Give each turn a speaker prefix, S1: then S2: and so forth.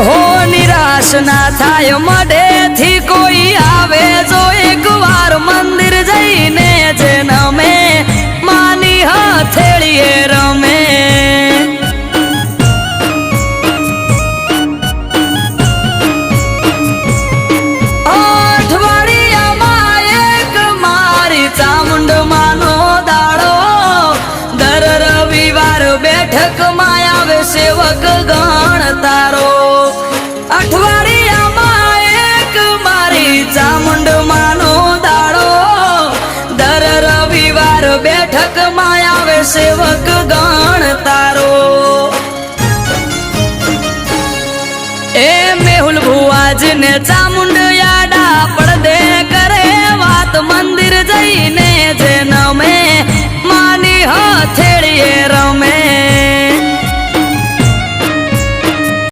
S1: હો નિરાશ ના થાય મઢેથી કોઈ આવે જો એક વાર મંદિર જઈને જન્મે માની હથેળીએ રમે અઠવાડિયામાં એક મારી ચામુંડ માનો દાડો દર રવિવાર બેઠકમાં આવે સેવક ગણ તારો અઠવાડિયામાં એક મારી ચામુંડ માનો દાડો દર રવિવાર બેઠકમાં આવે સેવક ગણ તારો એ મેહુલ ભુવાજીને ચામુંડ યાડા પડદે કરે વાત મંદિર જઈને